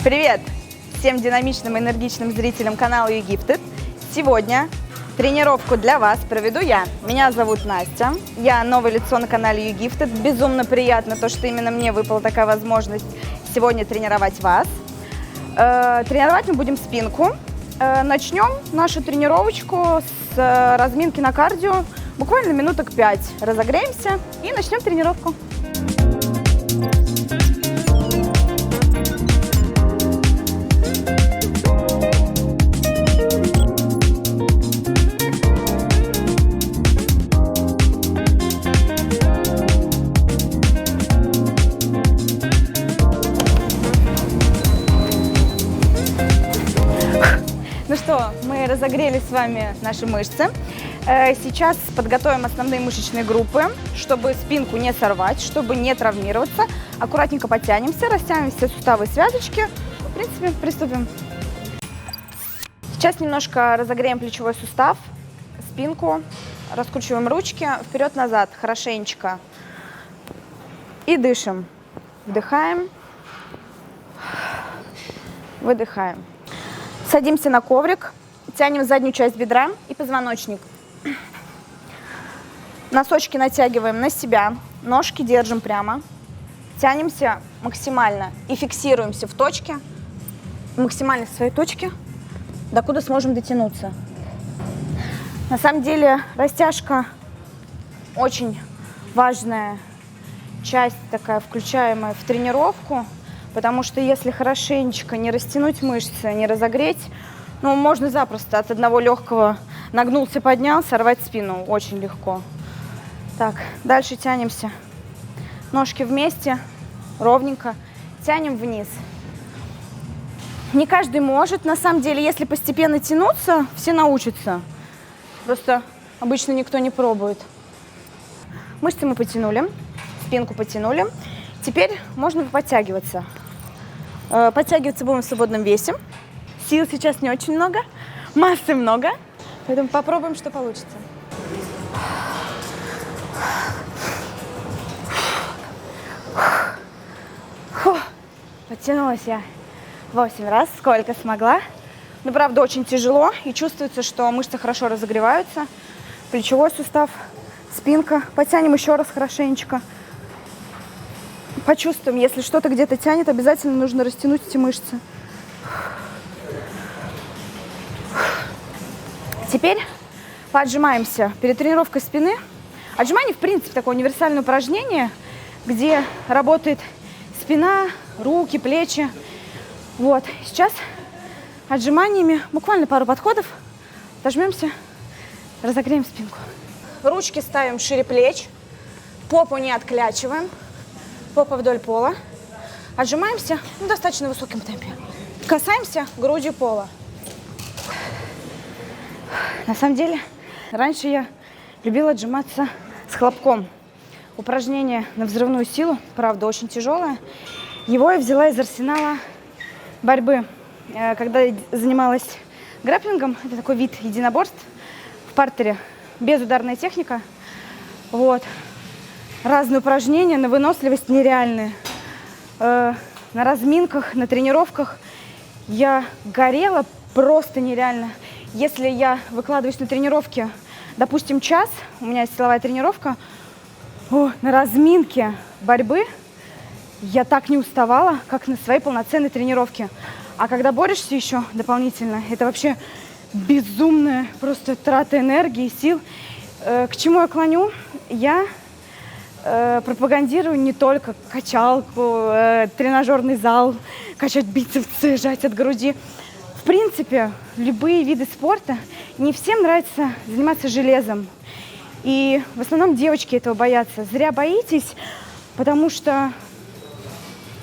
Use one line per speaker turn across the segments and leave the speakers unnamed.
Привет всем динамичным и энергичным зрителям канала YouGifted. Сегодня тренировку для вас проведу я. Меня зовут Настя, я новое лицо на канале YouGifted. Безумно приятно то, что именно мне выпала такая возможность сегодня тренировать вас. Тренировать мы будем спинку. Начнем нашу тренировочку с разминки на кардио. Буквально минуток 5 разогреемся и начнем тренировку. Ну что, мы разогрели с вами наши мышцы. Сейчас подготовим основные мышечные группы, чтобы спинку не сорвать, чтобы не травмироваться. Аккуратненько подтянемся, растянем все суставы и связочки. В принципе, приступим. Сейчас немножко разогреем плечевой сустав, спинку, раскручиваем ручки вперед-назад, хорошенечко. И дышим. Вдыхаем, выдыхаем. Садимся на коврик, тянем заднюю часть бедра и позвоночник. Носочки натягиваем на себя, ножки держим прямо. Тянемся максимально и фиксируемся в точке, максимально в своей точке, докуда сможем дотянуться. На самом деле растяжка очень важная часть, такая включаемая в тренировку. Потому что если хорошенечко не растянуть мышцы, не разогреть, ну, можно запросто от одного легкого нагнулся, поднял, сорвать спину. Очень легко. Так, дальше тянемся. Ножки вместе, ровненько. Тянем вниз. Не каждый может. На самом деле, если постепенно тянуться, все научатся. Просто обычно никто не пробует. Мышцы мы потянули, спинку потянули. Теперь можно подтягиваться. Подтягиваться будем в свободном весе. Сил сейчас не очень много, массы много. Поэтому попробуем, что получится. Подтянулась я 8 раз, сколько смогла. Но, правда, очень тяжело. И чувствуется, что мышцы хорошо разогреваются. Плечевой сустав, спинка. Подтянем еще раз хорошенечко. Почувствуем, если что-то где-то тянет, обязательно нужно растянуть эти мышцы. Теперь поотжимаемся перед тренировкой спины. Отжимание, в принципе, такое универсальное упражнение, где работает спина, руки, плечи. Вот, сейчас отжиманиями буквально пару подходов отожмемся, разогреем спинку. Ручки ставим шире плеч, попу не отклячиваем. Попа вдоль пола. Отжимаемся в достаточно высоком темпе. Касаемся грудью пола. На самом деле, раньше я любила отжиматься с хлопком. Упражнение на взрывную силу, правда, очень тяжелое. Его я взяла из арсенала борьбы. Когда я занималась грэпплингом, это такой вид единоборств в партере, безударная техника. Вот. Разные упражнения на выносливость нереальные. На разминках, на тренировках я горела просто нереально. Если я выкладываюсь на тренировке, допустим, час, у меня есть силовая тренировка, на разминке борьбы я так не уставала, как на своей полноценной тренировке. А когда борешься еще дополнительно, это вообще безумная просто трата энергии и сил. К чему я клоню? Я пропагандирую не только качалку, тренажерный зал, качать бицепсы, жать от груди. В принципе, любые виды спорта, не всем нравится заниматься железом. И в основном девочки этого боятся. Зря боитесь, потому что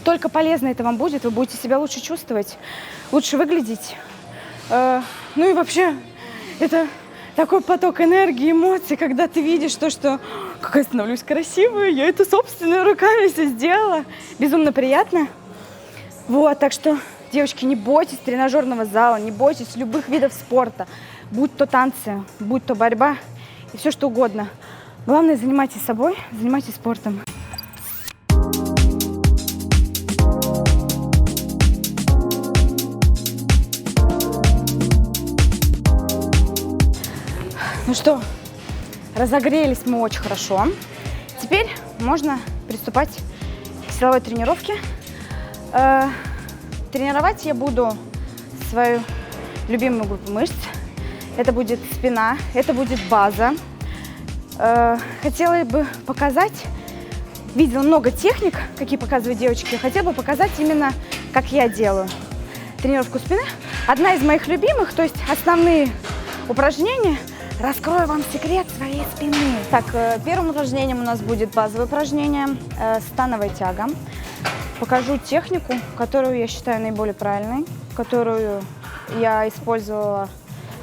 только полезно это вам будет. Вы будете себя лучше чувствовать, лучше выглядеть. Ну и вообще, это такой поток энергии, эмоций, когда ты видишь то, что какая становлюсь красивая, я это собственными руками все сделала. Безумно приятно. Вот, так что, девочки, не бойтесь тренажерного зала, не бойтесь любых видов спорта, будь то танцы, будь то борьба и все что угодно. Главное, занимайтесь собой, занимайтесь спортом. Ну что, разогрелись мы очень хорошо. Теперь можно приступать к силовой тренировке. Тренировать я буду свою любимую группу мышц. Это будет спина, это будет база. Хотела бы показать, видела много техник, какие показывают девочки. Хотела бы показать именно, как я делаю тренировку спины. Одна из моих любимых, то есть основные упражнения. Раскрою вам секрет своей спины. Так, первым упражнением у нас будет базовое упражнение, становая тяга. Покажу технику, которую я считаю наиболее правильной, которую я использовала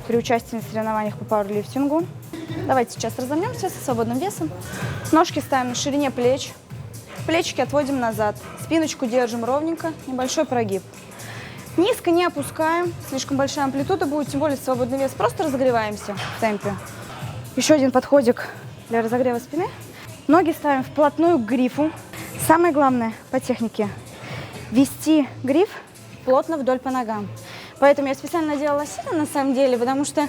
при участии в соревнованиях по пауэрлифтингу. Давайте сейчас разомнемся со свободным весом. Ножки ставим на ширине плеч, плечики отводим назад, спиночку держим ровненько, небольшой прогиб. Низко не опускаем, слишком большая амплитуда будет, тем более свободный вес. Просто разогреваемся в темпе. Еще один подходик для разогрева спины. Ноги ставим вплотную к грифу. Самое главное по технике – вести гриф плотно вдоль по ногам. Поэтому я специально надела лосины на самом деле, потому что,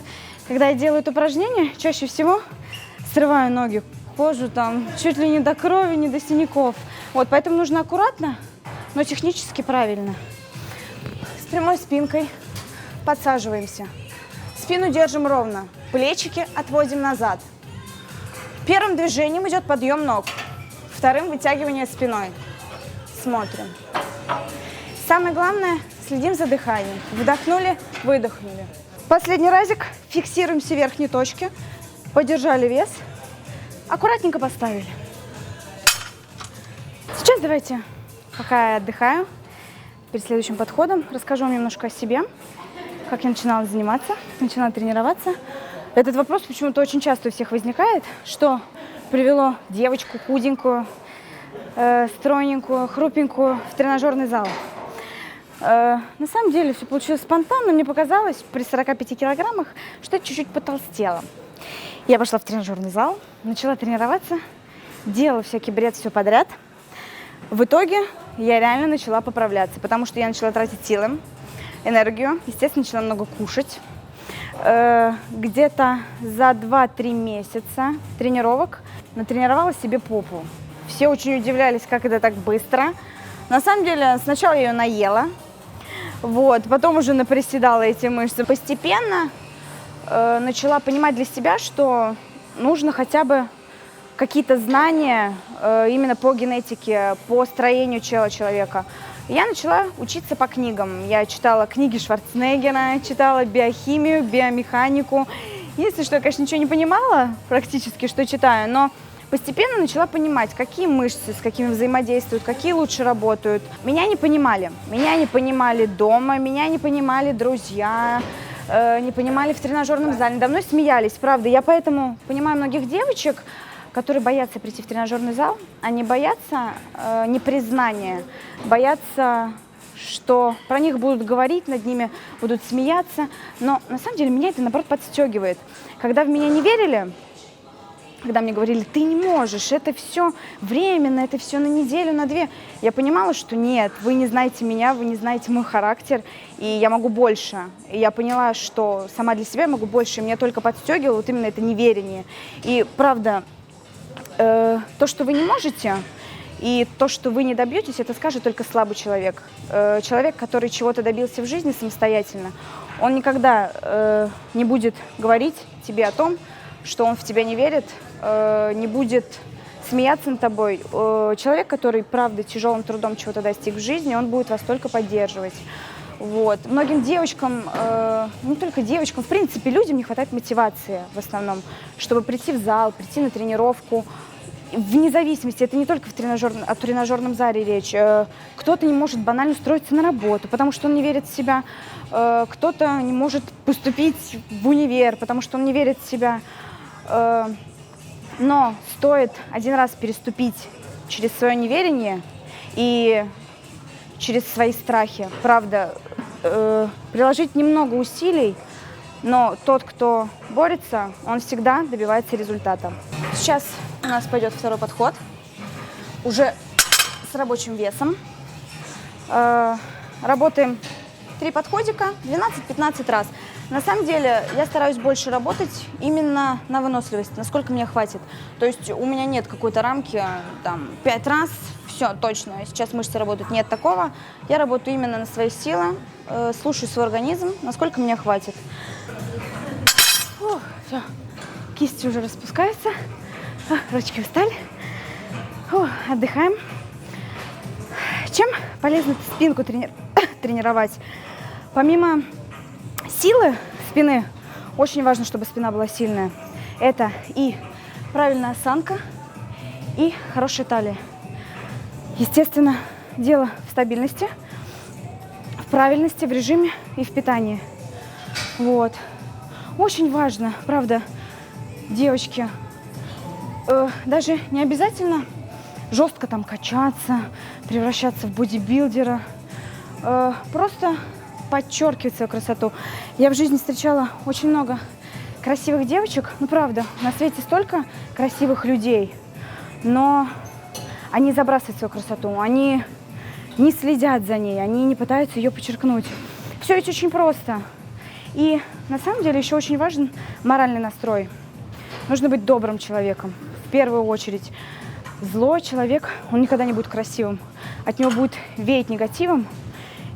когда я делаю это упражнение, чаще всего срываю ноги, кожу там чуть ли не до крови, не до синяков. Вот, поэтому нужно аккуратно, но технически правильно. С прямой спинкой подсаживаемся. Спину держим ровно, плечики отводим назад. Первым движением идет подъем ног, вторым вытягивание спиной. Смотрим. Самое главное, следим за дыханием. Вдохнули, выдохнули. Последний разик. Фиксируемся в верхней точке. Подержали вес. Аккуратненько поставили. Сейчас давайте, пока я отдыхаю, перед следующим подходом, расскажу вам немножко о себе, как я начинала заниматься, начинала тренироваться. Этот вопрос почему-то очень часто у всех возникает, что привело девочку худенькую, стройненькую, хрупенькую в тренажерный зал. На самом деле все получилось спонтанно. Мне показалось при 45 килограммах, что я чуть-чуть потолстела. Я пошла в тренажерный зал, начала тренироваться, делала всякий бред, все подряд. В итоге я реально начала поправляться, потому что я начала тратить силы, энергию, естественно, начала много кушать. Где-то за 2-3 месяца тренировок натренировала себе попу. Все очень удивлялись, как это так быстро. На самом деле, сначала я ее наела, вот, потом уже наприседала эти мышцы. Постепенно начала понимать для себя, что нужно хотя бы какие-то знания именно по генетике, по строению тела человека. Я начала учиться по книгам. Я читала книги Шварценеггера, читала биохимию, биомеханику. Единственное, что я, конечно, ничего не понимала практически, что читаю, но постепенно начала понимать, какие мышцы с какими взаимодействуют, какие лучше работают. Меня не понимали. Меня не понимали дома, меня не понимали друзья, не понимали в тренажерном зале. Давно смеялись, правда. Я поэтому понимаю многих девочек, которые боятся прийти в тренажерный зал. Они боятся непризнания, боятся, что про них будут говорить, над ними будут смеяться. Но на самом деле меня это, наоборот, подстегивает. Когда в меня не верили, когда мне говорили, ты не можешь, это все временно, это все на неделю, на 2, я понимала, что нет, вы не знаете меня, вы не знаете мой характер, и я могу больше. И я поняла, что сама для себя могу больше, и меня только подстегивало вот именно это неверие. И правда, то, что вы не можете, и то, что вы не добьетесь, это скажет только слабый человек. Человек, который чего-то добился в жизни самостоятельно, он никогда не будет говорить тебе о том, что он в тебя не верит, не будет смеяться над тобой. Человек, который, правда, тяжелым трудом чего-то достиг в жизни, он будет вас только поддерживать. Вот. Многим девочкам, не только девочкам, в принципе, людям не хватает мотивации в основном, чтобы прийти в зал, прийти на тренировку. Вне зависимости, это не только о тренажерном зале речь. Кто-то не может банально устроиться на работу, потому что он не верит в себя. Кто-то не может поступить в универ, потому что он не верит в себя. Но стоит один раз переступить через свое неверие и через свои страхи, правда, приложить немного усилий, но тот, кто борется, он всегда добивается результата. Сейчас у нас пойдет второй подход, уже с рабочим весом. Работаем 3 подходика, 12-15 раз. На самом деле, я стараюсь больше работать именно на выносливость, насколько мне хватит. То есть у меня нет какой-то рамки, там, 5 раз, все, точно, сейчас мышцы работают. Нет такого. Я работаю именно на свои силы, слушаю свой организм, насколько мне хватит. Все, кисти уже распускаются, ручки встали. Отдыхаем. Чем полезно спинку тренировать? Помимо силы спины, очень важно, чтобы спина была сильная. Это и правильная осанка, и хорошая талия. Естественно, дело в стабильности, в правильности, в режиме и в питании. Вот. Очень важно, правда, девочки, даже не обязательно жестко там качаться, превращаться в бодибилдера, просто подчеркивать свою красоту. Я в жизни встречала очень много красивых девочек, ну правда, на свете столько красивых людей, но они забрасывают свою красоту, они не следят за ней, они не пытаются ее подчеркнуть. Все ведь очень просто. И на самом деле еще очень важен моральный настрой. Нужно быть добрым человеком, в первую очередь. Злой человек, он никогда не будет красивым. От него будет веять негативом,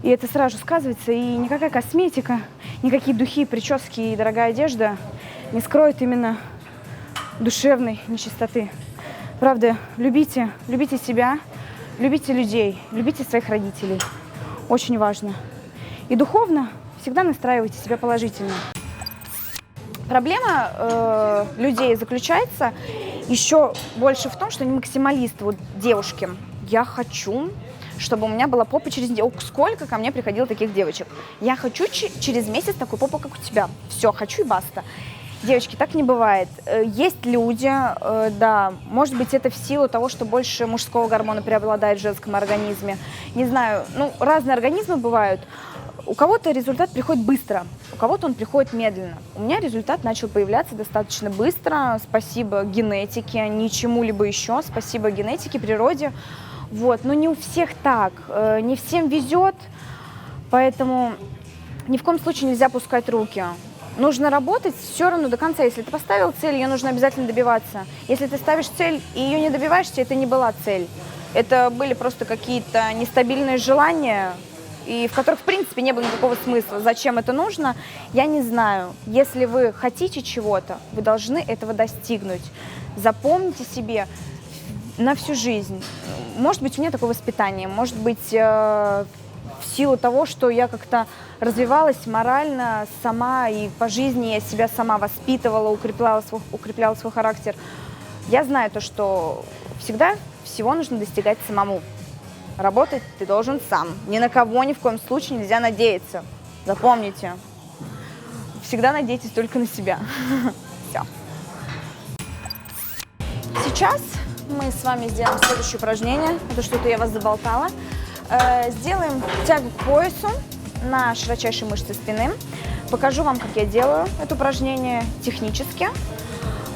и это сразу сказывается. И никакая косметика, никакие духи, прически и дорогая одежда не скроют именно душевной нечистоты. Правда, любите себя, любите людей, любите своих родителей. Очень важно. И духовно всегда настраивайте себя положительно. Проблема людей заключается еще больше в том, что они максималисты. Вот девушки, я хочу, чтобы у меня была попа через неделю. Сколько ко мне приходило таких девочек? Я хочу через месяц такую попу, как у тебя. Все, хочу и баста. Девочки, так не бывает. Есть люди, да, может быть, это в силу того, что больше мужского гормона преобладает в женском организме. Не знаю, ну, разные организмы бывают. У кого-то результат приходит быстро, у кого-то он приходит медленно. У меня результат начал появляться достаточно быстро, спасибо генетике, не чему-либо еще, спасибо генетике, природе. Вот. Но не у всех так, не всем везет, поэтому ни в коем случае нельзя пускать руки. Нужно работать все равно до конца. Если ты поставил цель, ее нужно обязательно добиваться. Если ты ставишь цель и ее не добиваешься, это не была цель. Это были просто какие-то нестабильные желания, и в которых, в принципе, не было никакого смысла. Зачем это нужно, я не знаю. Если вы хотите чего-то, вы должны этого достигнуть. Запомните себе на всю жизнь. Может быть, у меня такое воспитание, может быть, в силу того, что я как-то развивалась морально сама, и по жизни я себя сама воспитывала, укрепляла свой характер. Я знаю то, что всегда всего нужно достигать самому. Работать ты должен сам. Ни на кого ни в коем случае нельзя надеяться. Запомните. Всегда надейтесь только на себя. Все. Сейчас мы с вами сделаем следующее упражнение. Это что-то я вас заболтала. Сделаем тягу к поясу на широчайшие мышцы спины. Покажу вам, как я делаю это упражнение технически.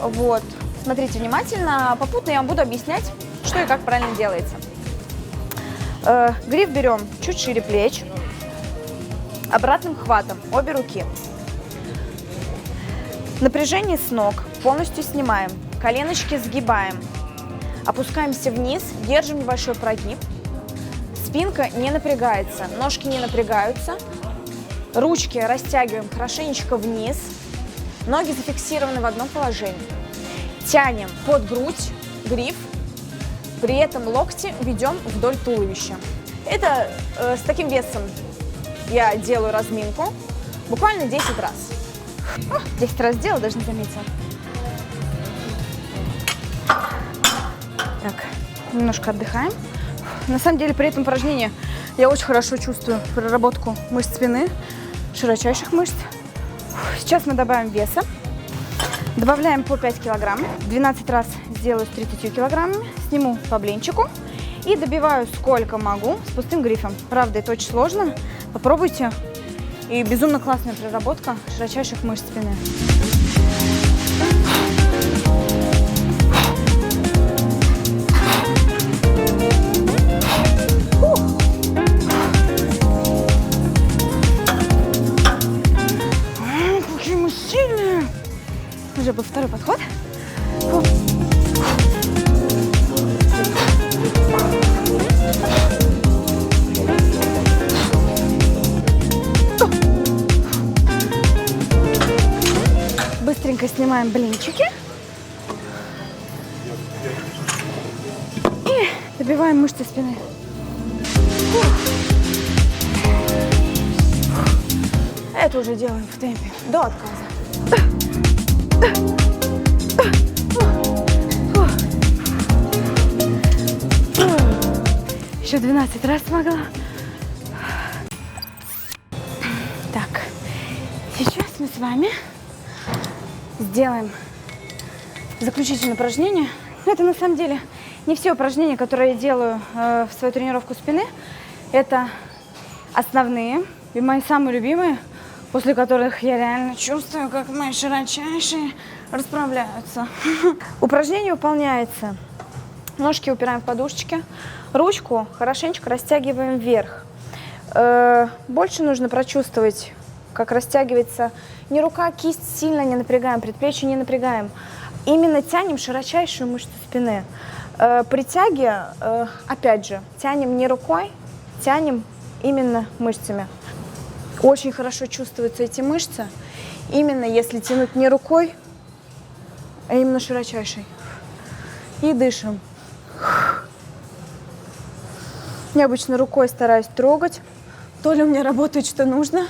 Вот. Смотрите внимательно. Попутно я вам буду объяснять, что и как правильно делается. Гриф берем чуть шире плеч, обратным хватом, обе руки. Напряжение с ног полностью снимаем, коленочки сгибаем, опускаемся вниз, держим небольшой прогиб, спинка не напрягается, ножки не напрягаются, ручки растягиваем хорошенечко вниз, ноги зафиксированы в одном положении. Тянем под грудь, гриф. При этом локти ведем вдоль туловища. Это с таким весом я делаю разминку буквально 10 раз. 10 раз делала, даже не заметила. Так, немножко отдыхаем. На самом деле при этом упражнении я очень хорошо чувствую проработку мышц спины, широчайших мышц. Сейчас мы добавим веса. Добавляем по 5 килограмм. 12 раз сделаю с 30 килограммами. Сниму по блинчику и добиваю сколько могу с пустым грифом. Правда, это очень сложно. Попробуйте. И безумно классная проработка широчайших мышц спины. уже был второй подход. Фу. Быстренько снимаем блинчики. И добиваем мышцы спины. Это уже делаем в темпе до отказа. Еще 12 раз смогла. Так, сейчас мы с вами сделаем заключительное упражнение. Но это на самом деле не все упражнения, которые я делаю в свою тренировку спины. Это основные и мои самые любимые, после которых я реально чувствую, как мои широчайшие расправляются. Упражнение выполняется. Ножки упираем в подушечки. Ручку хорошенечко растягиваем вверх. Больше нужно прочувствовать, как растягивается не рука, а кисть, сильно не напрягаем, предплечье не напрягаем. Именно тянем широчайшую мышцу спины. При тяге, опять же, тянем не рукой, тянем именно мышцами. Очень хорошо чувствуются эти мышцы, именно если тянуть не рукой, а именно широчайшей. И дышим. Я обычно рукой стараюсь трогать, то ли у меня работает, что нужно.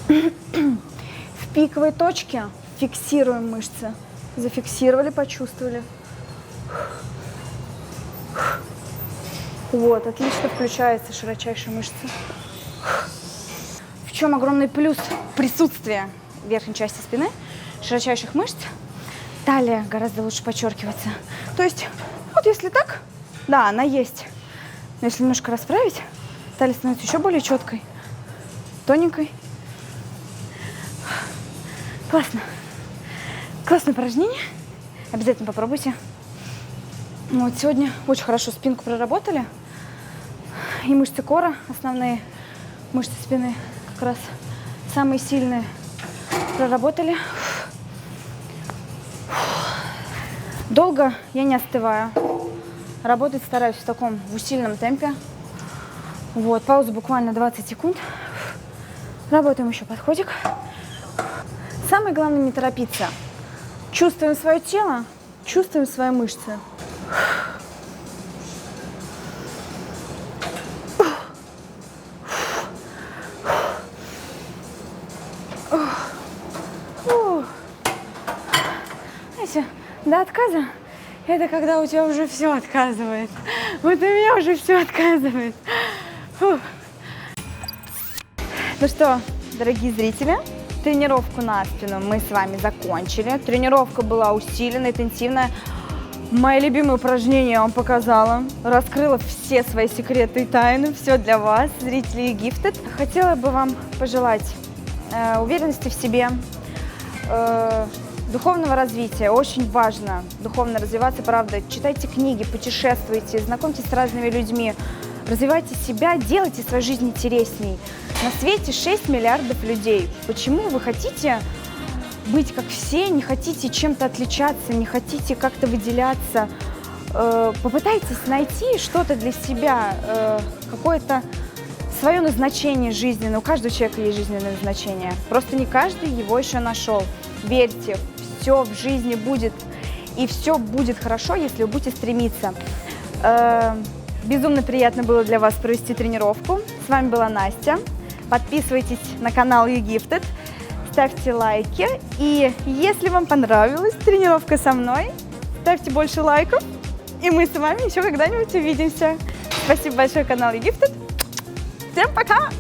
В пиковой точке фиксируем мышцы. Зафиксировали, почувствовали. Вот, отлично включается широчайшая мышца. В чем огромный плюс присутствия верхней части спины, широчайших мышц? Талия гораздо лучше подчеркивается. То есть, вот если так, да, она есть. Но если немножко расправить, талия становится еще более четкой, тоненькой. Классно. Классное упражнение. Обязательно попробуйте. Вот сегодня очень хорошо спинку проработали. И мышцы кора, основные мышцы спины, как раз самые сильные, проработали. Долго я не остываю. Работать стараюсь в таком усиленном темпе. Вот, пауза буквально 20 секунд. Работаем еще подходик. Самое главное не торопиться. Чувствуем свое тело, чувствуем свои мышцы. Знаете, до отказа это когда у тебя уже все отказывает. Вот у меня уже все отказывает. Фух. Ну что, дорогие зрители, тренировку на спину мы с вами закончили. Тренировка была усиленная, интенсивная. Мои любимые упражнения я вам показала. Раскрыла все свои секреты и тайны. Все для вас, зрители Gifted. Хотела бы вам пожелать уверенности в себе, духовного развития. Очень важно духовно развиваться, правда. Читайте книги, путешествуйте, знакомьтесь с разными людьми. Развивайте себя, делайте свою жизнь интересней. На свете 6 миллиардов людей. Почему вы хотите быть как все, не хотите чем-то отличаться, не хотите как-то выделяться? Попытайтесь найти что-то для себя, какое-то свое назначение жизненное. У каждого человека есть жизненное назначение. Просто не каждый его еще нашел. Верьте, все в жизни будет, и все будет хорошо, если вы будете стремиться. Безумно приятно было для вас провести тренировку. С вами была Настя. Подписывайтесь на канал YouGifted, ставьте лайки. И если вам понравилась тренировка со мной, ставьте больше лайков. И мы с вами еще когда-нибудь увидимся. Спасибо большое, канал YouGifted. Всем пока!